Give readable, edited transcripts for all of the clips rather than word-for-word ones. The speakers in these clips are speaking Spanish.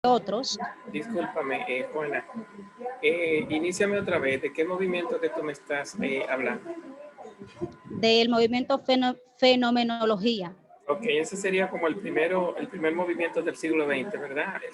otros. Discúlpame, Juana. Iníciame otra vez. ¿De qué movimiento que tú me estás hablando? Del movimiento fenomenología. Ok, ese sería como el primer movimiento del siglo XX, ¿verdad? Ajá, El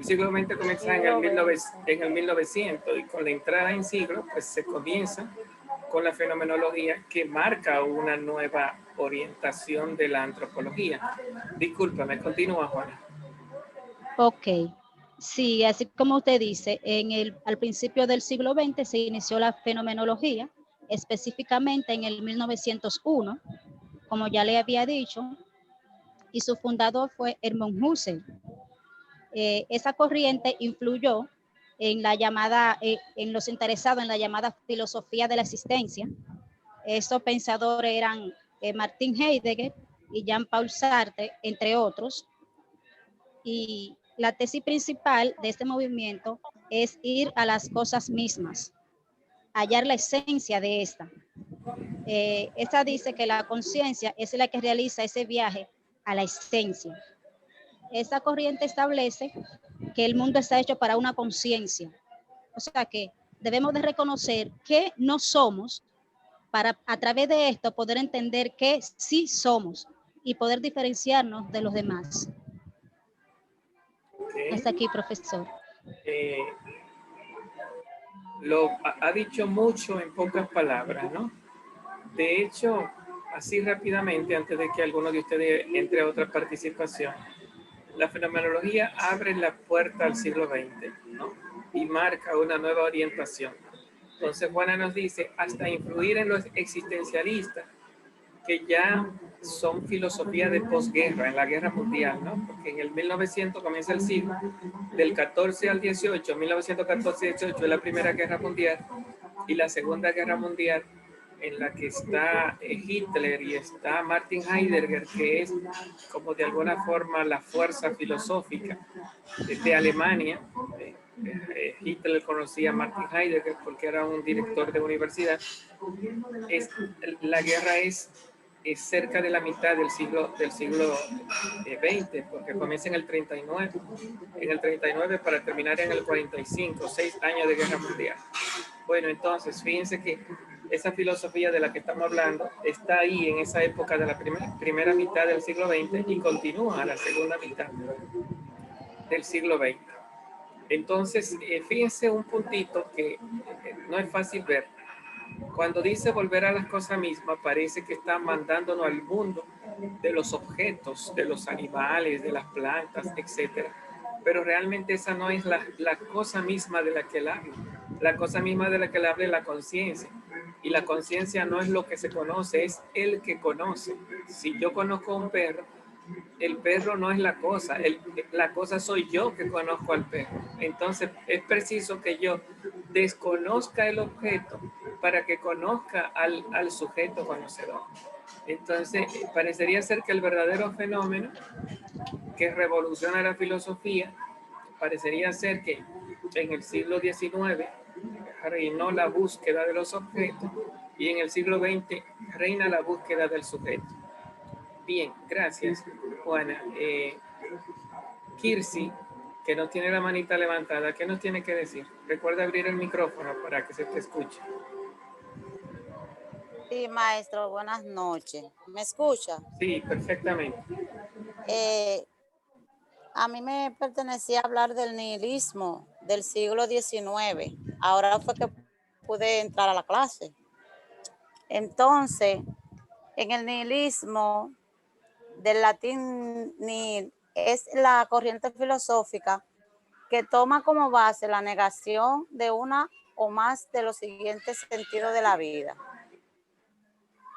siglo XX comienza en Siglo XX. en el 1900 y con la entrada en siglo, pues se comienza con la fenomenología que marca una nueva orientación de la antropología. Discúlpame, continúa, Juana. ok. Sí, así como usted dice, al principio del siglo XX se inició la fenomenología, específicamente en el 1901, como ya le había dicho, y su fundador fue Edmund Husserl. Esa corriente influyó en los interesados en la llamada filosofía de la existencia. Estos pensadores eran Martin Heidegger y Jean-Paul Sartre, entre otros. Y la tesis principal de este movimiento es ir a las cosas mismas, hallar la esencia de esta. Esta dice que la conciencia es la que realiza ese viaje a la esencia. Esta corriente establece que el mundo está hecho para una conciencia. O sea que debemos de reconocer que no somos para a través de esto poder entender que sí somos y poder diferenciarnos de los demás. Okay. Hasta aquí, profesor. Eh, ha dicho mucho en pocas palabras, ¿no? De hecho, así rápidamente, antes de que alguno de ustedes entre a otra participación, la fenomenología abre la puerta al siglo XX, ¿no? Y marca una nueva orientación. Entonces Juana nos dice, hasta influir en los existencialistas, que ya son filosofía de posguerra, en la guerra mundial, ¿no? Porque en el 1900 comienza el siglo, del 14 al 18, 1914-18 es la Primera Guerra Mundial, y la Segunda Guerra Mundial, en la que está Hitler y está Martin Heidegger, que es como de alguna forma la fuerza filosófica de Alemania. Hitler conocía a Martin Heidegger porque era un director de universidad. La guerra es cerca de la mitad del siglo XX, porque comienza en el 39 para terminar en el 45, 6 años de guerra mundial. Bueno, entonces, fíjense que esa filosofía de la que estamos hablando está ahí en esa época de la primera mitad del siglo XX y continúa a la segunda mitad del siglo XX. Entonces, fíjense un puntito que no es fácil ver. Cuando dice volver a las cosas mismas, parece que está mandándonos al mundo de los objetos, de los animales, de las plantas, etcétera. Pero realmente esa no es la cosa misma de la que él habla. La cosa misma de la que él habla es la conciencia. Y la conciencia no es lo que se conoce, es el que conoce. Si yo conozco a un perro, el perro no es la cosa, la cosa soy yo que conozco al perro. Entonces es preciso que yo desconozca el objeto para que conozca al sujeto conocedor. Entonces parecería ser que el verdadero fenómeno que revoluciona la filosofía parecería ser que en el siglo XIX reinó la búsqueda de los objetos y en el siglo XX reina la búsqueda del sujeto. Bien, gracias, Juana. Kirsi, que no tiene la manita levantada, ¿qué nos tiene que decir? Recuerda abrir el micrófono para que se te escuche. Sí, maestro, buenas noches. ¿Me escucha? Sí, perfectamente. Eh, a mí me pertenecía hablar del nihilismo del siglo XIX. Ahora fue que pude entrar a la clase. Entonces, en el nihilismo del latín nihil es la corriente filosófica que toma como base la negación de una o más de los siguientes sentidos de la vida.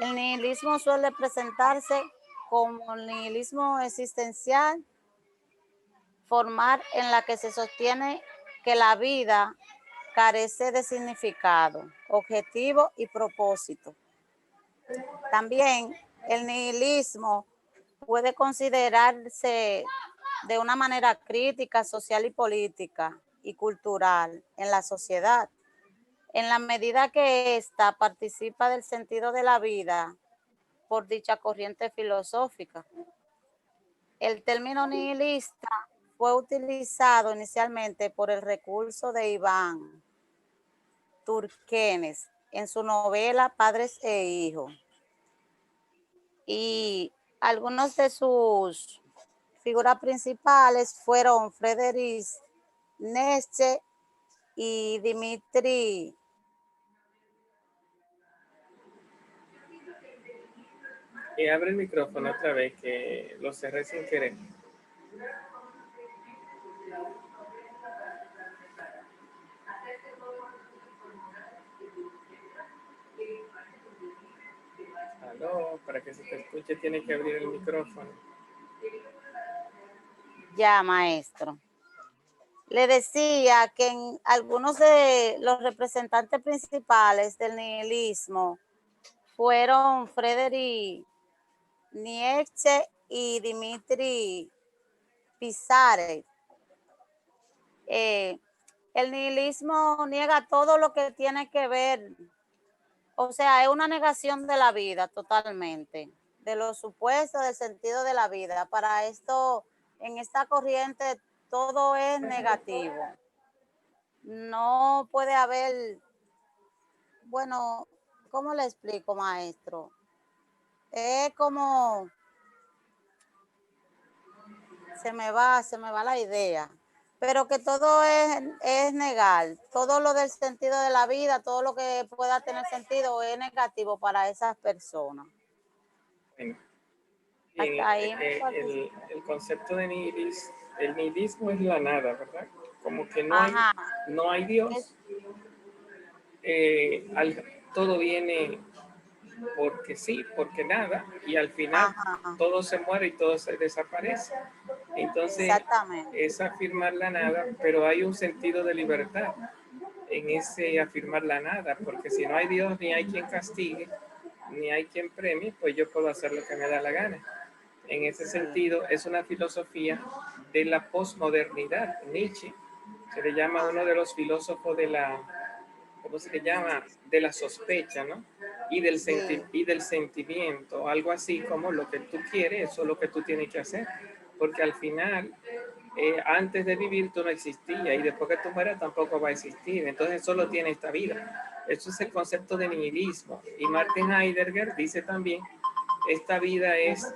El nihilismo suele presentarse como el nihilismo existencial, formar en la que se sostiene que la vida carece de significado, objetivo y propósito. También el nihilismo puede considerarse de una manera crítica, social y política y cultural en la sociedad, en la medida que ésta participa del sentido de la vida por dicha corriente filosófica. El término nihilista fue utilizado inicialmente por el recurso de Iván Turquenes en su novela Padres e Hijos. Y algunos de sus figuras principales fueron Friedrich Nietzsche y Dmitri. Y abre el micrófono otra vez, que lo cerré sin querer. Aló, para que se te escuche tiene que abrir el micrófono. Ya, maestro. Le decía que en algunos de los representantes principales del nihilismo fueron Friedrich Nietzsche y Dmitri Pisarev. El nihilismo niega todo lo que tiene que ver, o sea, es una negación de la vida totalmente, de lo supuesto, del sentido de la vida. Para esto, en esta corriente, todo es negativo. No puede haber, bueno, ¿cómo le explico, maestro? Es como, se me va la idea, pero que todo es negar, todo lo del sentido de la vida, todo lo que pueda tener sentido es negativo para esas personas. Bueno, Hasta ahí el concepto de nihilismo, el nihilismo es la nada, ¿verdad? Como que no hay Dios. Todo viene porque sí, porque nada, y al final todo se muere y todo se desaparece. Entonces, es afirmar la nada, pero hay un sentido de libertad en ese afirmar la nada, porque si no hay Dios, ni hay quien castigue, ni hay quien premie, pues yo puedo hacer lo que me da la gana. En ese sentido, es una filosofía de la posmodernidad. Nietzsche se le llama uno de los filósofos de la, ¿cómo se le llama? De la sospecha, ¿no? Y del sentimiento, algo así como lo que tú quieres, eso es lo que tú tienes que hacer, porque al final, antes de vivir tú no existías y después que tú mueras tampoco va a existir, entonces solo tiene esta vida. Eso es el concepto de nihilismo. Y Martin Heidegger dice también, esta vida es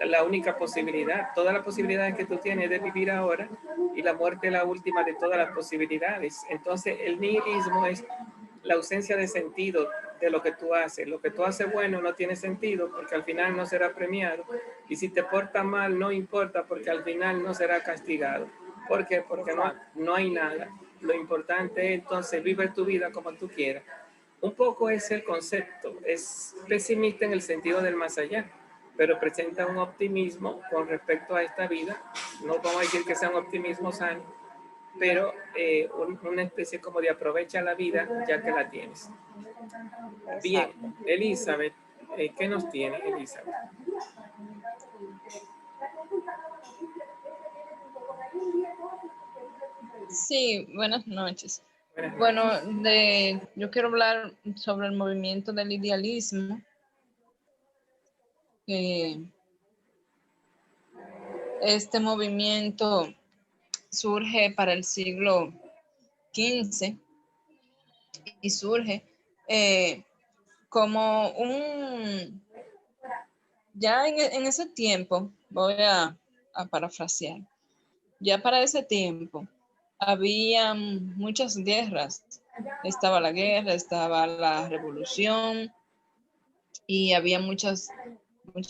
la única posibilidad, todas las posibilidades que tú tienes de vivir ahora, y la muerte es la última de todas las posibilidades. Entonces el nihilismo es la ausencia de sentido de lo que tú haces. Lo que tú haces bueno no tiene sentido porque al final no será premiado, y si te portas mal no importa porque al final no será castigado. ¿Por qué? Porque no hay nada. Lo importante es entonces vive tu vida como tú quieras. Un poco es el concepto, es pesimista en el sentido del más allá, pero presenta un optimismo con respecto a esta vida. No vamos a decir que sea un optimismo sano, pero una especie como de aprovecha la vida ya que la tienes. Bien, Elizabeth, ¿qué nos tiene Elizabeth? Sí, buenas noches. Bueno, yo quiero hablar sobre el movimiento del idealismo. Este movimiento surge para el siglo XV y surge como ya en ese tiempo, voy a parafrasear, ya para ese tiempo había muchas guerras. Estaba la guerra, estaba la revolución y había muchas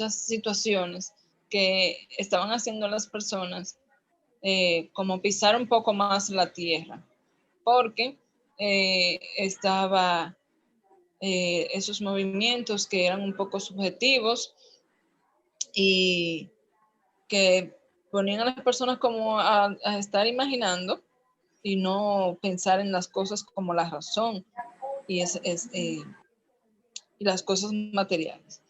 situaciones que estaban haciendo a las personas como pisar un poco más la tierra, porque estaba esos movimientos que eran un poco subjetivos y que ponían a las personas como a estar imaginando y no pensar en las cosas como la razón y las cosas materiales.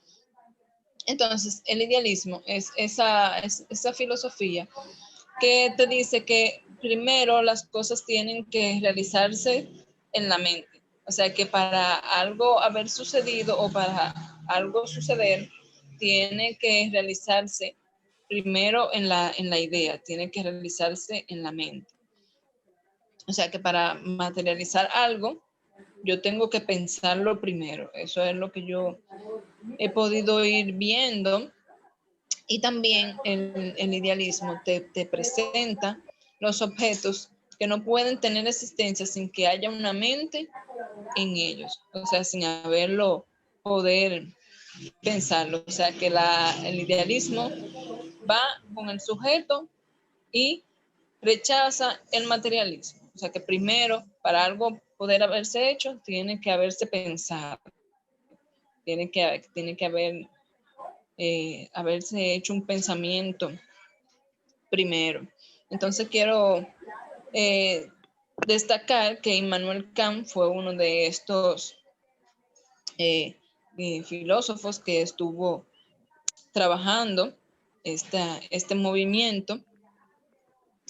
Entonces, el idealismo es esa filosofía que te dice que primero las cosas tienen que realizarse en la mente. O sea, que para algo haber sucedido o para algo suceder, tiene que realizarse primero en la idea, tiene que realizarse en la mente. O sea que para materializar algo, yo tengo que pensarlo primero. Eso es lo que yo he podido ir viendo. Y también el idealismo te presenta los objetos que no pueden tener existencia sin que haya una mente en ellos. O sea, sin haberlo poder pensarlo. O sea, que el idealismo va con el sujeto y rechaza el materialismo. O sea, que primero, para algo poder haberse hecho, tiene que haberse pensado. Tiene que haberse hecho un pensamiento primero. Entonces quiero destacar que Immanuel Kant fue uno de estos filósofos que estuvo trabajando este movimiento.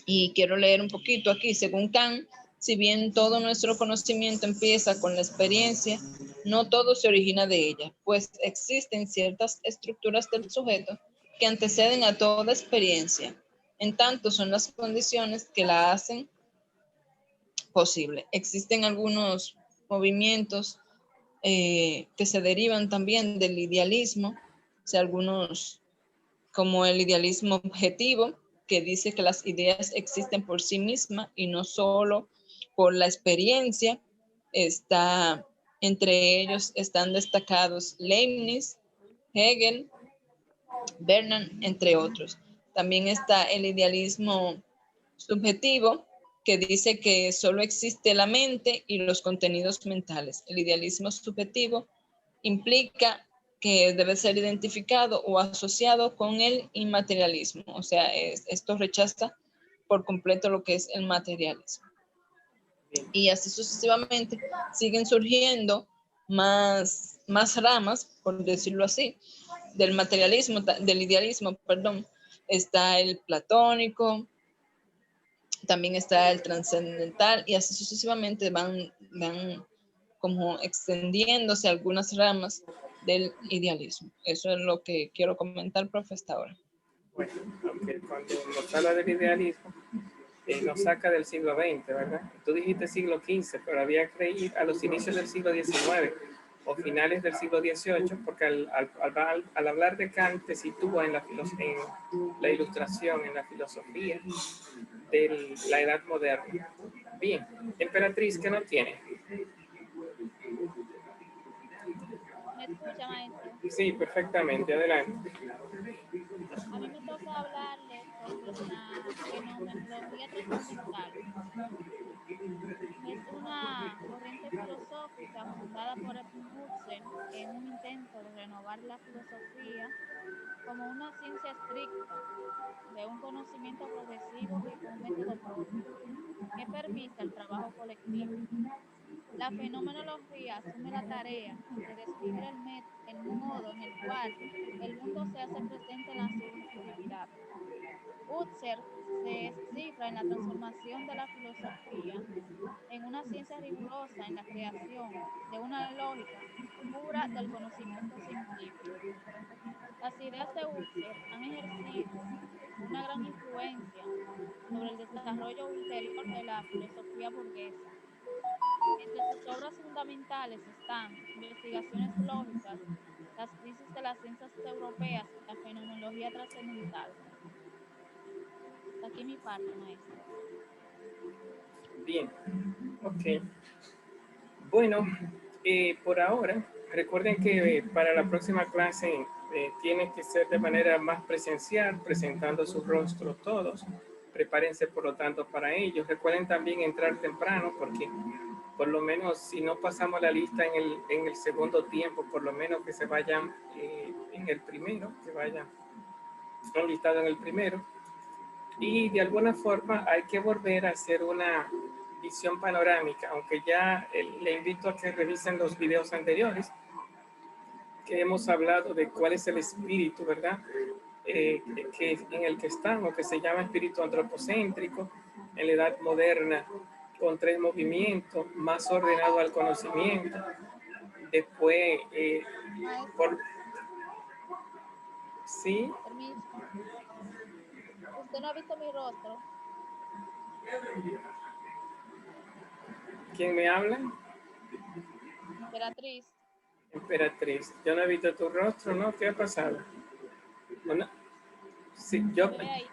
Y quiero leer un poquito aquí. Según Kant, si bien todo nuestro conocimiento empieza con la experiencia, no todo se origina de ella, pues existen ciertas estructuras del sujeto que anteceden a toda experiencia. En tanto, son las condiciones que la hacen posible. Existen algunos movimientos que se derivan también del idealismo, o sea, algunos como el idealismo objetivo, que dice que las ideas existen por sí mismas y no solo por la experiencia. Entre ellos están destacados Leibniz, Hegel, Bernard, entre otros. También está el idealismo subjetivo, que dice que solo existe la mente y los contenidos mentales. El idealismo subjetivo implica que debe ser identificado o asociado con el inmaterialismo. O sea, esto rechaza por completo lo que es el materialismo. Y así sucesivamente siguen surgiendo más ramas, por decirlo así, del materialismo, del idealismo, perdón. Está el platónico, también está el trascendental, y así sucesivamente van como extendiéndose algunas ramas del idealismo. Eso es lo que quiero comentar, profe, hasta ahora. Bueno, aunque cuando nos habla del idealismo, nos saca del siglo XX, ¿verdad? Tú dijiste siglo XV, pero había que ir a los inicios del siglo XIX o finales del siglo XVIII, porque al hablar de Kant te sitúa en la ilustración, en la filosofía de la edad moderna. Bien, Emperatriz, ¿qué no tiene? ¿Me escucha, maestro? Sí, perfectamente, adelante. A mí me toca hablarles sobre la fenomenología trascendental. Es una corriente filosófica fundada por Husserl en un intento de renovar la filosofía como una ciencia estricta de un conocimiento progresivo y con un método propio que permita el trabajo colectivo. La fenomenología asume la tarea de describir el modo en el cual el mundo se hace presente en la subjetividad. Husserl se cifra en la transformación de la filosofía en una ciencia rigurosa en la creación de una lógica pura del conocimiento científico. Las ideas de Husserl han ejercido una gran influencia sobre el desarrollo ulterior de la filosofía burguesa. Entre sus obras fundamentales están Investigaciones lógicas, Las crisis de las ciencias europeas y la fenomenología trascendental. Hasta aquí mi parte, maestro. Bien, ok. Bueno, por ahora, recuerden que para la próxima clase tiene que ser de manera más presencial, presentando su rostro todos. Prepárense, por lo tanto, para ello. Recuerden también entrar temprano, porque por lo menos si no pasamos la lista en el segundo tiempo, por lo menos que se vayan en el primero, que vayan enlistados en el primero. Y de alguna forma hay que volver a hacer una visión panorámica, aunque ya le invito a que revisen los videos anteriores, que hemos hablado de cuál es el espíritu, ¿verdad? Que en el que estamos, que se llama espíritu antropocéntrico, en la edad moderna, con 3 movimientos, más ordenado al conocimiento. Después, Maestro, sí. permiso. Usted no ha visto mi rostro. ¿Quién me habla? Emperatriz. Emperatriz. Yo no he visto tu rostro, ¿no? ¿Qué ha pasado? Bueno, sí, Ve ahí.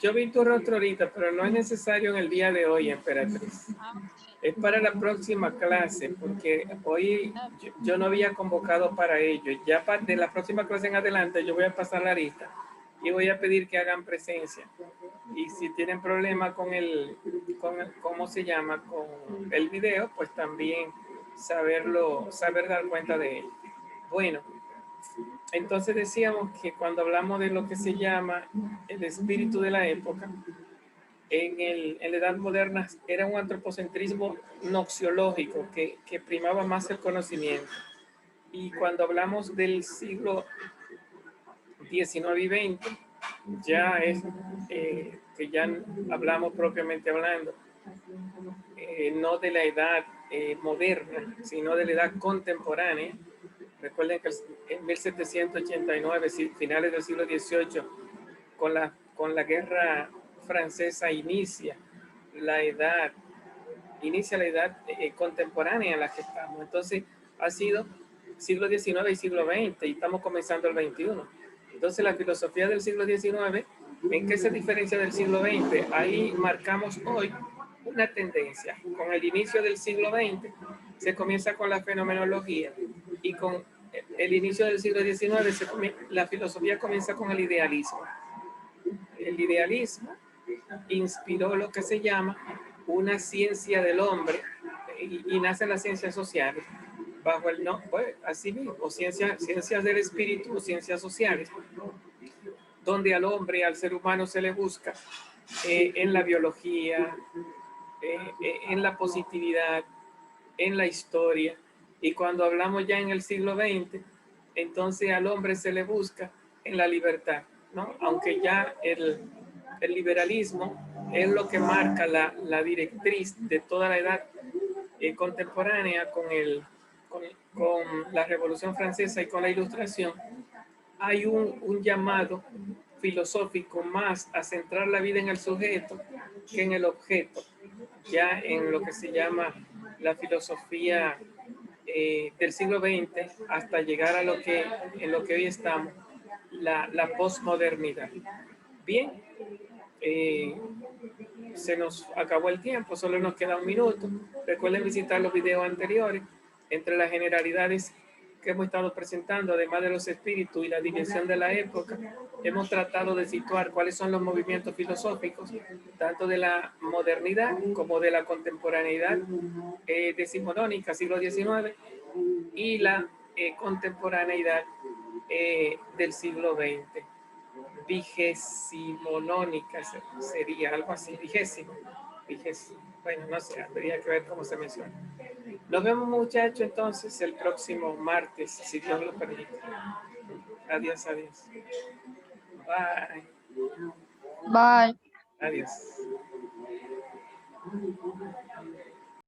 yo vi tu rostro ahorita, pero no es necesario en el día de hoy, Emperatriz. Ah, ok. Es para la próxima clase, porque hoy yo no había convocado para ello. Ya de la próxima clase en adelante yo voy a pasar la lista y voy a pedir que hagan presencia. Y si tienen problema con ¿cómo se llama? Con el video, pues también saber dar cuenta de ello. Bueno, entonces decíamos que cuando hablamos de lo que se llama el espíritu de la época, en la edad moderna era un antropocentrismo noxiológico que primaba más el conocimiento. Y cuando hablamos del siglo XIX y XX, ya es que ya hablamos propiamente hablando, no de la edad moderna, sino de la edad contemporánea. Recuerden que en 1789, finales del siglo XVIII, con la guerra francesa inicia la edad contemporánea en la que estamos. Entonces ha sido siglo XIX y siglo XX y estamos comenzando el XXI. Entonces la filosofía del siglo XIX, ¿en qué se diferencia del siglo XX? Ahí marcamos hoy una tendencia. Con el inicio del siglo XX se comienza con la fenomenología y con el inicio del siglo XIX la filosofía comienza con el idealismo. El idealismo inspiró lo que se llama una ciencia del hombre y nacen las ciencias sociales bajo el nombre, pues, así mismo, ciencias del espíritu o ciencias sociales, donde al hombre, al ser humano se le busca en la biología, en la positividad, en la historia, y cuando hablamos ya en el siglo XX, entonces al hombre se le busca en la libertad, ¿no? Aunque ya el liberalismo es lo que marca la directriz de toda la edad contemporánea con la Revolución Francesa y con la Ilustración. Hay un llamado filosófico más a centrar la vida en el sujeto que en el objeto, ya en lo que se llama la filosofía del siglo XX hasta llegar a en lo que hoy estamos, la posmodernidad. Bien, se nos acabó el tiempo, solo nos queda un minuto. Recuerden visitar los videos anteriores. Entre las generalidades que hemos estado presentando, además de los espíritus y la dimensión de la época, hemos tratado de situar cuáles son los movimientos filosóficos, tanto de la modernidad como de la contemporaneidad decimonónica, siglo XIX, y la contemporaneidad del siglo XX. Vigesimonónica sería algo así, vigésimo. Bueno, no sé, habría que ver cómo se menciona. Nos vemos, muchachos, entonces el próximo martes, si Dios lo permite. Adiós, adiós. Bye. Bye. Adiós.